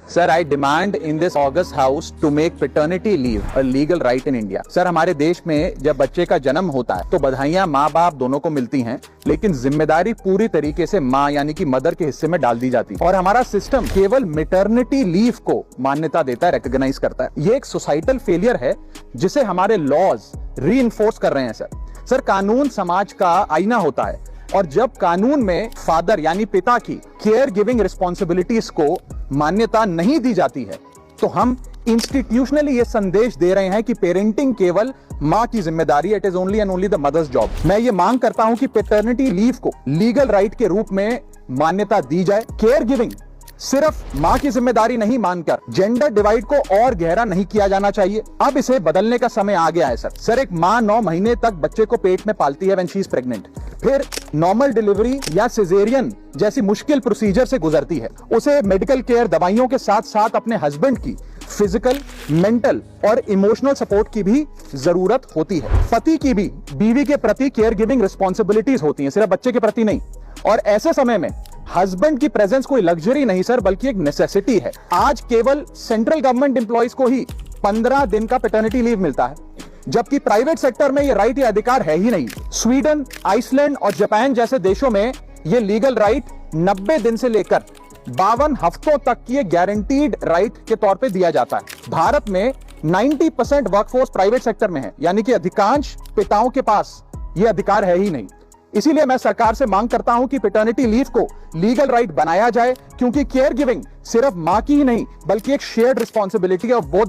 Sir, I demand in this August House to make paternity leave a legal right in India. Sir, हमारे देश में जब बच्चे का जन्म होता है तो बधाइयां माँ बाप दोनों को मिलती हैं, लेकिन जिम्मेदारी पूरी तरीके से माँ यानी कि मदर के हिस्से में डाल दी जाती है और हमारा सिस्टम केवल मैटरनिटी लीव को मान्यता देता है, रिकॉग्नाइज करता है। ये एक सोसाइटल फेलियर है जिसे हमारे लॉज रीइंफोर्स कर रहे हैं। सर, कानून समाज का आईना होता है और जब कानून में फादर यानी पिता की केयर गिविंग रिस्पॉन्सिबिलिटीज को मान्यता नहीं दी जाती है तो हम इंस्टीट्यूशनली ये संदेश दे रहे हैं कि पेरेंटिंग केवल मां की जिम्मेदारी, it is only and only the mother's job. मैं ये मांग करता हूं कि पेटर्निटी लीव को लीगल राइट के रूप में मान्यता दी जाए। केयर गिविंग सिर्फ मां की जिम्मेदारी नहीं मानकर जेंडर डिवाइड को और गहरा नहीं किया जाना चाहिए। अब इसे बदलने का समय आ गया है। सर, एक मां 9 महीने तक बच्चे को पेट में पालती है व्हेन शी इज प्रेग्नेंट, फिर नॉर्मल डिलीवरी या सिजेरियन जैसी मुश्किल प्रोसीजर से गुजरती है। उसे मेडिकल केयर, दवाइयों के साथ साथ अपने हस्बैंड की फिजिकल, मेंटल और इमोशनल सपोर्ट की भी जरूरत होती है। पति की भी बीवी के प्रति केयर गिविंग रिस्पॉन्सिबिलिटीज होती हैं, सिर्फ बच्चे के प्रति नहीं। और ऐसे समय में हस्बैंड की प्रेजेंस कोई लग्जरी नहीं सर, बल्कि एक नेसेसिटी है। आज केवल सेंट्रल गवर्नमेंट एम्प्लॉइज को ही 15 दिन का पैटर्निटी लीव मिलता है, जबकि प्राइवेट सेक्टर में ये राइट या अधिकार है ही नहीं। स्वीडन, आइसलैंड और जापान जैसे देशों में ये लीगल राइट 90 दिन से लेकर 52 हफ्तों तक की गारंटीड राइट के तौर पे दिया जाता है। भारत में 90% वर्कफोर्स प्राइवेट सेक्टर में है, यानी कि अधिकांश पिताओं के पास ये अधिकार है ही नहीं। इसीलिए मैं सरकार से मांग करता हूं कि पैटर्निटी लीव को लीगल राइट बनाया जाए, क्योंकि केयर गिविंग सिर्फ मां की ही नहीं बल्कि एक शेयर्ड रिस्पॉन्सिबिलिटी ऑफ बोथ